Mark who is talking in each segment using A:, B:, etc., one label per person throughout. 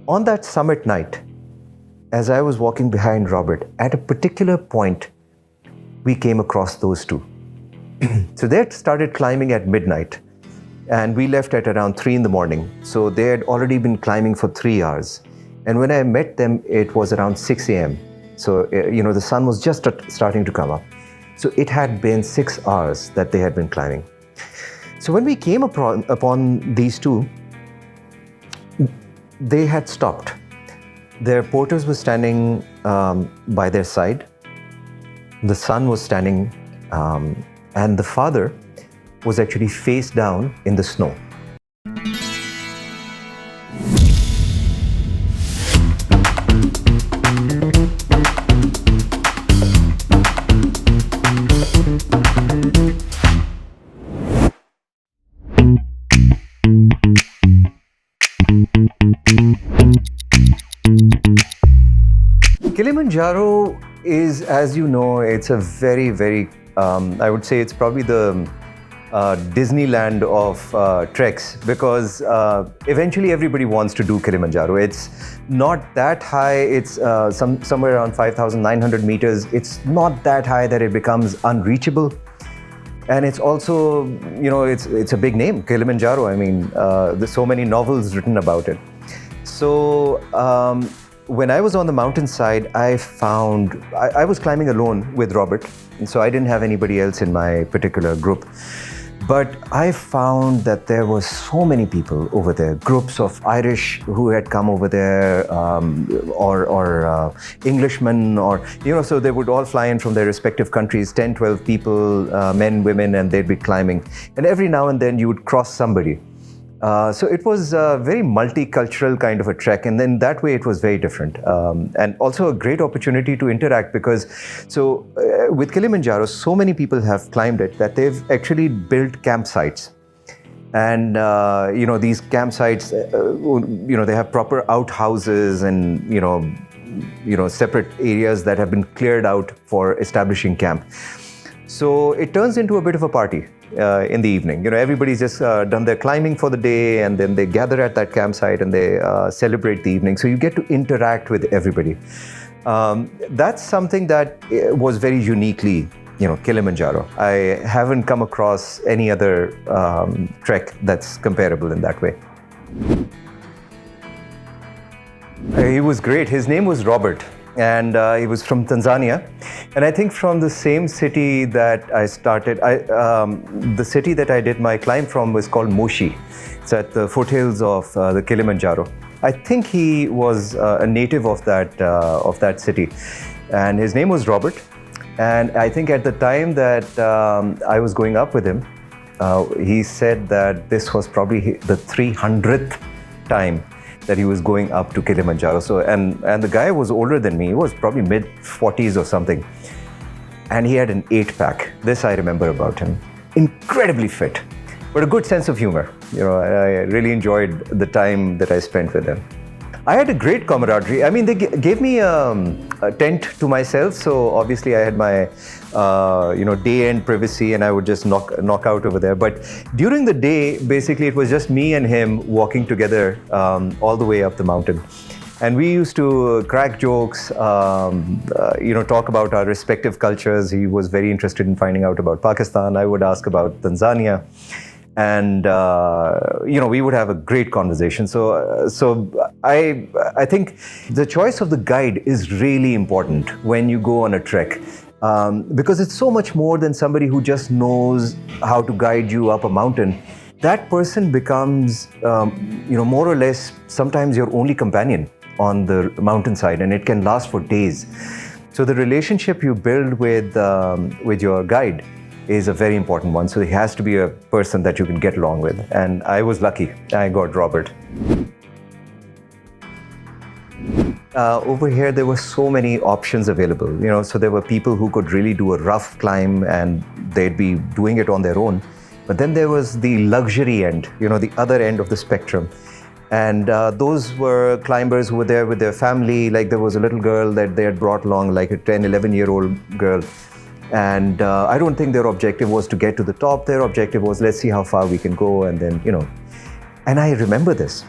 A: On that summit night, as I was walking behind Robert, at a particular point, we came across those two. So they had started climbing at midnight, and we left at around 3 in the morning. So they had already been climbing for 3 hours. And when I met them, it was around 6 a.m. So, the sun was just starting to come up. So it had been 6 hours that they had been climbing. So when we came upon these two, they had stopped. Their porters were standing by their side. The son was standing, and the father was actually face down in the snow. Kilimanjaro is, as you know, it's a very, very, I would say it's probably the Disneyland of treks, because eventually everybody wants to do Kilimanjaro. It's not that high, it's somewhere around 5,900 meters. It's not that high that it becomes unreachable. And it's also, it's a big name, Kilimanjaro. I mean, there's so many novels written about it. So when I was on the mountainside, I was climbing alone with Robert, and so I didn't have anybody else in my particular group. But I found that there were so many people over there, groups of Irish who had come over there, or Englishmen, so they would all fly in from their respective countries, 10, 12 people, men, women, and they'd be climbing. And every now and then you would cross somebody. So it was a very multicultural kind of a trek, and then that way it was very different, and also a great opportunity to interact, because with Kilimanjaro, so many people have climbed it that they've actually built campsites. And these campsites, they have proper outhouses and separate areas that have been cleared out for establishing camp. So it turns into a bit of a party in the evening. Everybody's just done their climbing for the day, and then they gather at that campsite and they celebrate the evening. So you get to interact with everybody. That's something that was very uniquely, Kilimanjaro. I haven't come across any other trek that's comparable in that way. He was great. His name was Robert. And he was from Tanzania, and I think from the same city that I started. The city that I did my climb from was called Moshi. It's at the foothills of the Kilimanjaro. I think he was a native of that city, and his name was Robert. And I think at the time that I was going up with him, he said that this was probably the 300th time that he was going up to Kilimanjaro. So, and the guy was older than me. He was probably mid-40s or something. And he had an 8-pack. This I remember about him. Incredibly fit, but a good sense of humor. I really enjoyed the time that I spent with him. I had a great camaraderie. I mean, they gave me a tent to myself, so obviously I had my day-end privacy, and I would just knock out over there. But during the day, basically, it was just me and him walking together all the way up the mountain. And we used to crack jokes, talk about our respective cultures. He was very interested in finding out about Pakistan. I would ask about Tanzania. And we would have a great conversation. So I think the choice of the guide is really important when you go on a trek, because it's so much more than somebody who just knows how to guide you up a mountain. That person becomes, more or less sometimes your only companion on the mountainside, and it can last for days. So the relationship you build with your guide is a very important one. So he has to be a person that you can get along with. And I was lucky. I got Robert. Over here, there were so many options available. So there were people who could really do a rough climb and they'd be doing it on their own. But then there was the luxury end, the other end of the spectrum. And those were climbers who were there with their family. Like there was a little girl that they had brought along, like a 10, 11-year-old girl. And I don't think their objective was to get to the top. Their objective was, let's see how far we can go. And then, And I remember this.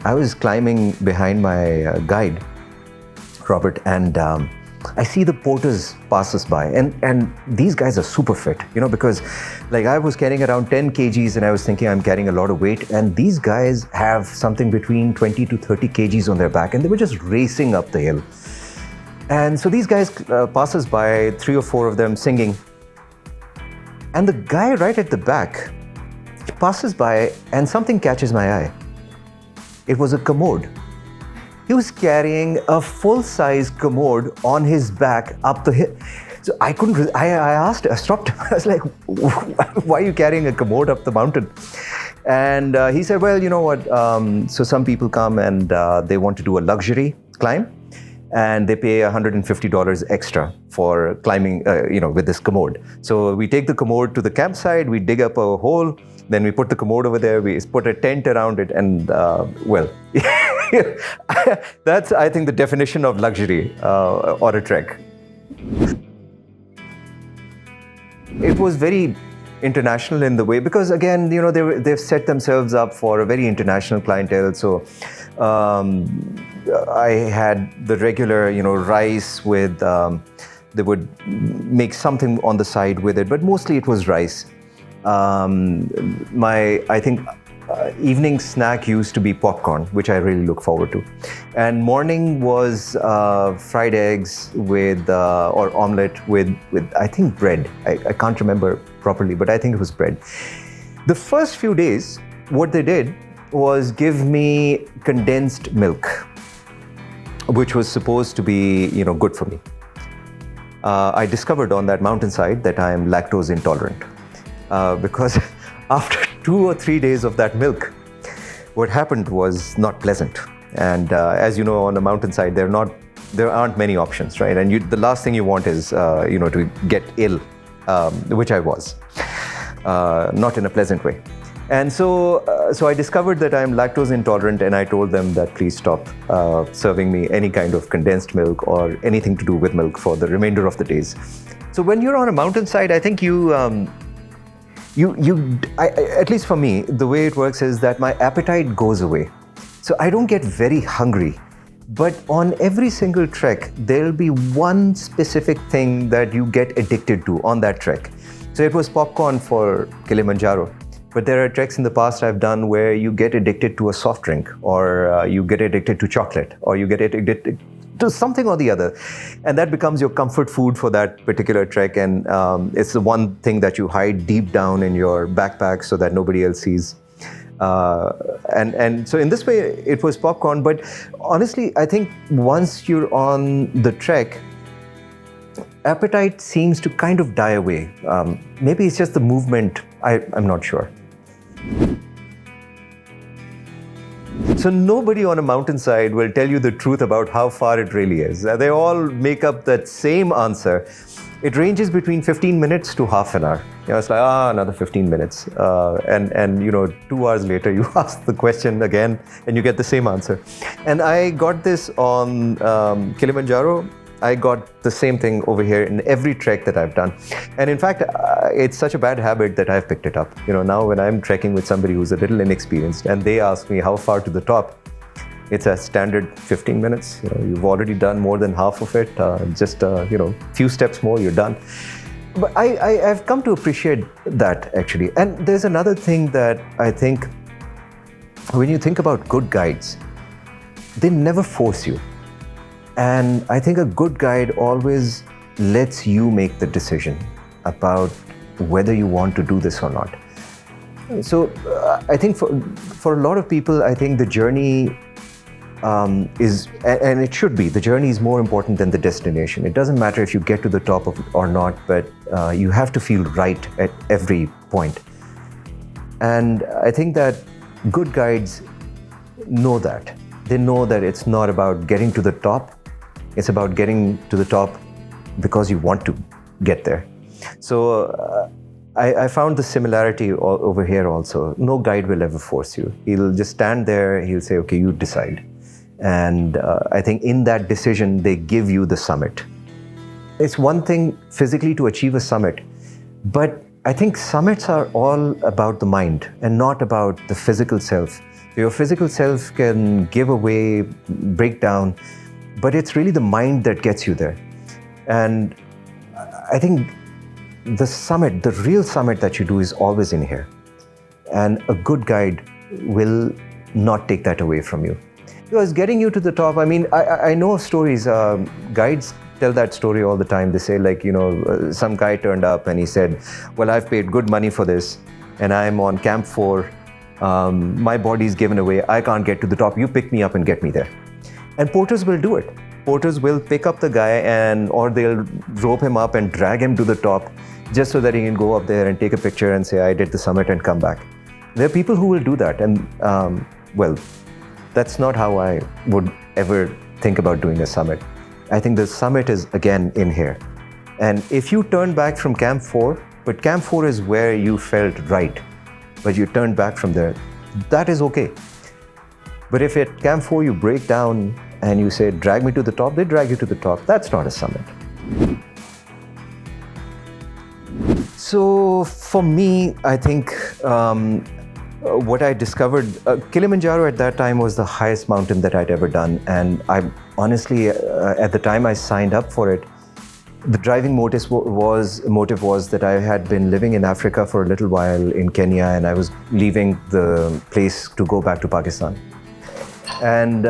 A: I was climbing behind my guide, Robert, and I see the porters pass us by, and these guys are super fit, because like I was carrying around 10 kgs and I was thinking I'm carrying a lot of weight, and these guys have something between 20 to 30 kgs on their back, and they were just racing up the hill. And so these guys pass us by, 3 or 4 of them singing, and the guy right at the back passes by and something catches my eye. It was a commode. He was carrying a full-size commode on his back up the hill. So I couldn't, I stopped him. I was like, why are you carrying a commode up the mountain? And he said, well, you know what? So some people come and they want to do a luxury climb, and they pay $150 extra for climbing, with this commode. So we take the commode to the campsite, we dig up a hole, then we put the commode over there, we put a tent around it, and that's, I think, the definition of luxury or a trek. It was very international in the way, because again, they've set themselves up for a very international clientele. So I had the regular, rice with, they would make something on the side with it, but mostly it was rice. Evening snack used to be popcorn, which I really look forward to. And morning was fried eggs with, or omelette with I think bread. I can't remember properly, but I think it was bread. The first few days, what they did was give me condensed milk, which was supposed to be, good for me. I discovered on that mountainside that I am lactose intolerant because after 2 or 3 days of that milk, what happened was not pleasant. And as you know, on a mountainside, there aren't many options, right? And the last thing you want is, to get ill, which I was, not in a pleasant way. And so I discovered that I'm lactose intolerant, and I told them that please stop serving me any kind of condensed milk or anything to do with milk for the remainder of the days. So when you're on a mountainside, I think at least for me, the way it works is that my appetite goes away. So I don't get very hungry. But on every single trek, there'll be one specific thing that you get addicted to on that trek. So it was popcorn for Kilimanjaro. But there are treks in the past I've done where you get addicted to a soft drink, or you get addicted to chocolate, or you get addicted to something or the other. And that becomes your comfort food for that particular trek. And it's the one thing that you hide deep down in your backpack so that nobody else sees. And so in this way, it was popcorn. But honestly, I think once you're on the trek, appetite seems to kind of die away. Maybe it's just the movement. I'm not sure. So nobody on a mountainside will tell you the truth about how far it really is. They all make up that same answer. It ranges between 15 minutes to half an hour. It's like, another 15 minutes. And 2 hours later, you ask the question again and you get the same answer. And I got this on Kilimanjaro. I got the same thing over here in every trek that I've done. And in fact, it's such a bad habit that I've picked it up. Now when I'm trekking with somebody who's a little inexperienced and they ask me how far to the top, it's a standard 15 minutes. You've already done more than half of it. Just few steps more, you're done. But I've come to appreciate that actually. And there's another thing that I think, when you think about good guides, they never force you. And I think a good guide always lets you make the decision about whether you want to do this or not. So I think for a lot of people, I think the journey is, and it should be, the journey is more important than the destination. It doesn't matter if you get to the top of it or not, but you have to feel right at every point. And I think that good guides know that. They know that it's not about getting to the top. It's about getting to the top because you want to get there. So I found the similarity over here also. No guide will ever force you. He'll just stand there, he'll say, okay, you decide. And I think in that decision, they give you the summit. It's one thing physically to achieve a summit, but I think summits are all about the mind and not about the physical self. Your physical self can give away, break down, but it's really the mind that gets you there. And I think the summit, the real summit that you do is always in here. And a good guide will not take that away from you. Because getting you to the top, I mean, I know of stories, guides tell that story all the time. They say like, some guy turned up and he said, well, I've paid good money for this and I'm on Camp 4. My body's given away. I can't get to the top. You pick me up and get me there. And porters will do it. Porters will pick up the guy or they'll rope him up and drag him to the top just so that he can go up there and take a picture and say, I did the summit and come back. There are people who will do that. And well, that's not how I would ever think about doing a summit. I think the summit is again in here. And if you turn back from Camp 4, but Camp 4 is where you felt right, but you turned back from there, that is okay. But if at Camp 4 you break down and you say, drag me to the top, they drag you to the top. That's not a summit. So for me, I think what I discovered, Kilimanjaro at that time was the highest mountain that I'd ever done. And I honestly, at the time I signed up for it, the driving motive was that I had been living in Africa for a little while in Kenya, and I was leaving the place to go back to Pakistan. And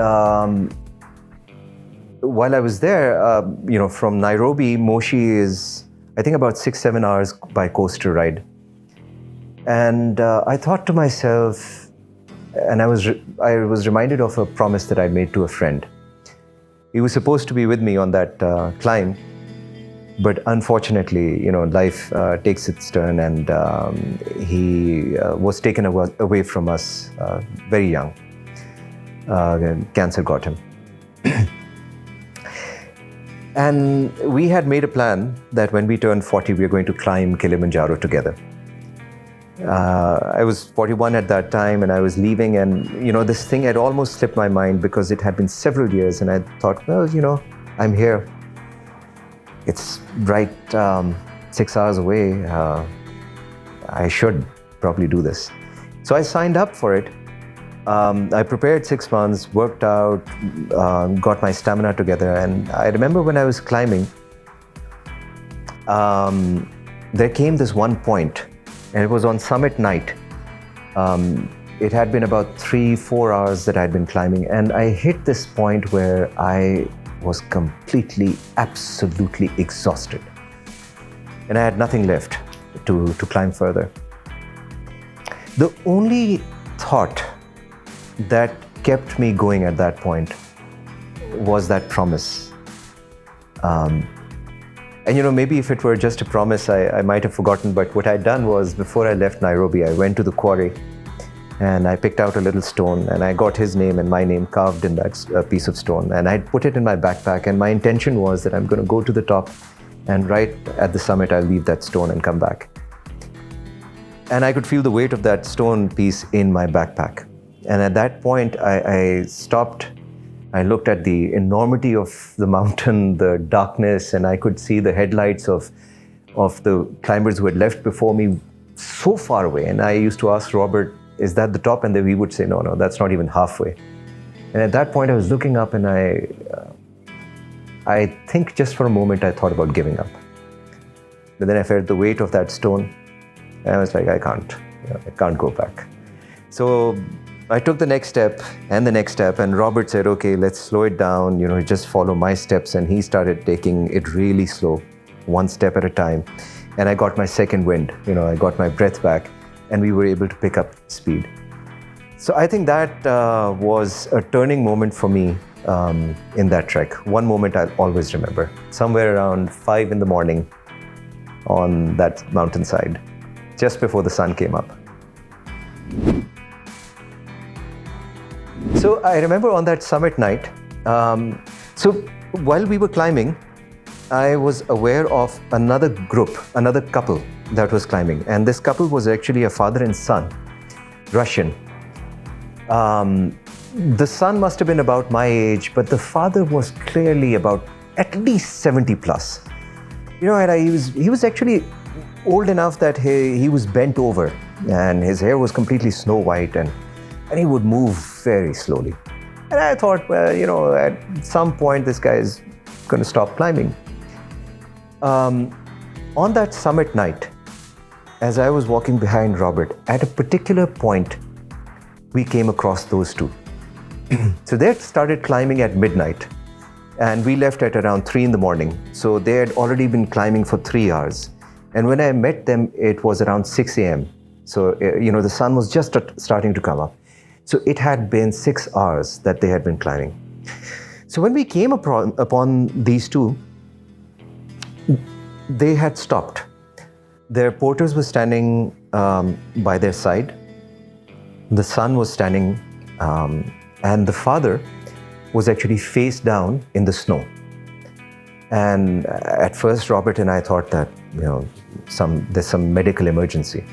A: while I was there, from Nairobi, Moshi is, I think, about 6-7 hours by coastal ride. And I thought to myself, and I was reminded of a promise that I made to a friend. He was supposed to be with me on that climb, but unfortunately, life takes its turn, and he was taken away from us very young. Cancer got him. And we had made a plan that when we turned 40, we were going to climb Kilimanjaro together. I was 41 at that time, and I was leaving, and this thing had almost slipped my mind because it had been several years, and I thought, well, I'm here. It's right 6 hours away. I should probably do this. So I signed up for it. I prepared 6 months, worked out, got my stamina together, and I remember when I was climbing, there came this one point, and it was on summit night. It had been about 3-4 hours that I'd been climbing, and I hit this point where I was completely, absolutely exhausted. And I had nothing left to climb further. The only thought that kept me going at that point was that promise. And maybe if it were just a promise, I might have forgotten, but what I'd done was, before I left Nairobi, I went to the quarry and I picked out a little stone, and I got his name and my name carved in that piece of stone, and I put it in my backpack, and my intention was that I'm going to go to the top, and right at the summit I'll leave that stone and come back. And I could feel the weight of that stone piece in my backpack. And at that point I stopped. I looked at the enormity of the mountain, the darkness, and I could see the headlights of the climbers who had left before me so far away. And I used to ask Robert, is that the top? And then he would say, no, that's not even halfway. And at that point I was looking up, and I think just for a moment I thought about giving up. But then I felt the weight of that stone, and I was like, I can't go back. So I took the next step, and Robert said, okay, let's slow it down, just follow my steps. And he started taking it really slow, one step at a time. And I got my second wind, I got my breath back, and we were able to pick up speed. So I think that was a turning moment for me in that trek. One moment I'll always remember, somewhere around 5 in the morning on that mountainside, just before the sun came up. So I remember on that summit night, so while we were climbing, I was aware of another couple that was climbing. And this couple was actually a father and son, Russian. The son must have been about my age, but the father was clearly about at least 70 plus. And he was actually old enough that he was bent over, and his hair was completely snow white, and and he would move very slowly. And I thought, well, at some point this guy is going to stop climbing. On that summit night, as I was walking behind Robert, at a particular point, we came across those two. So they had started climbing at midnight, and we left at around 3 in the morning. So they had already been climbing for 3 hours. And when I met them, it was around 6 a.m. So, the sun was just starting to come up. So it had been 6 hours that they had been climbing. So when we came upon these two, they had stopped. Their porters were standing by their side. The son was standing, and the father was actually face down in the snow. And at first, Robert and I thought that, there's some medical emergency.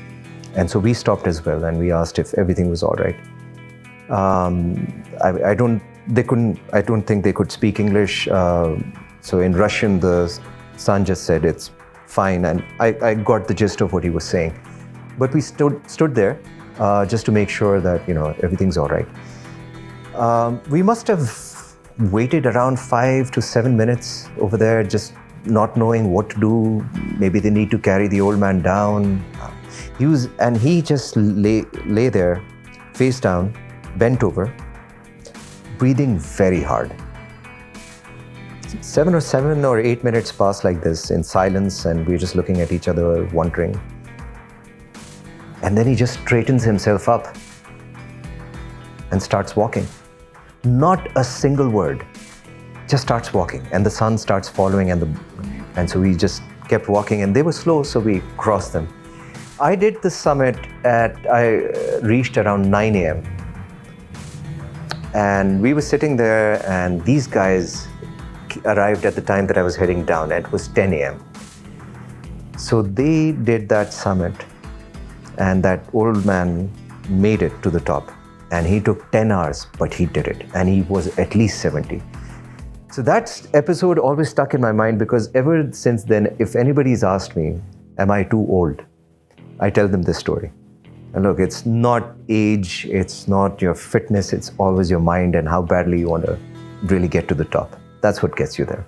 A: And so we stopped as well, and we asked if everything was all right. I don't think they could speak English. So in Russian, the son just said it's fine, and I got the gist of what he was saying. But we stood there just to make sure that everything's all right. We must have waited around 5 to 7 minutes over there, just not knowing what to do. Maybe they need to carry the old man down. He just lay there, face down, bent over, breathing very hard. 7 or 8 minutes passed like this in silence, and we're just looking at each other, wondering. And then he just straightens himself up and starts walking. Not a single word, just starts walking. And the sun starts following, and so we just kept walking, and they were slow, so we crossed them. I did the summit I reached around 9 a.m. And we were sitting there, and these guys arrived at the time that I was heading down. It was 10 a.m. So they did that summit, and that old man made it to the top. And he took 10 hours, but he did it. And he was at least 70. So that episode always stuck in my mind, because ever since then, if anybody's asked me, am I too old? I tell them this story. And look, it's not age, it's not your fitness, it's always your mind and how badly you want to really get to the top. That's what gets you there.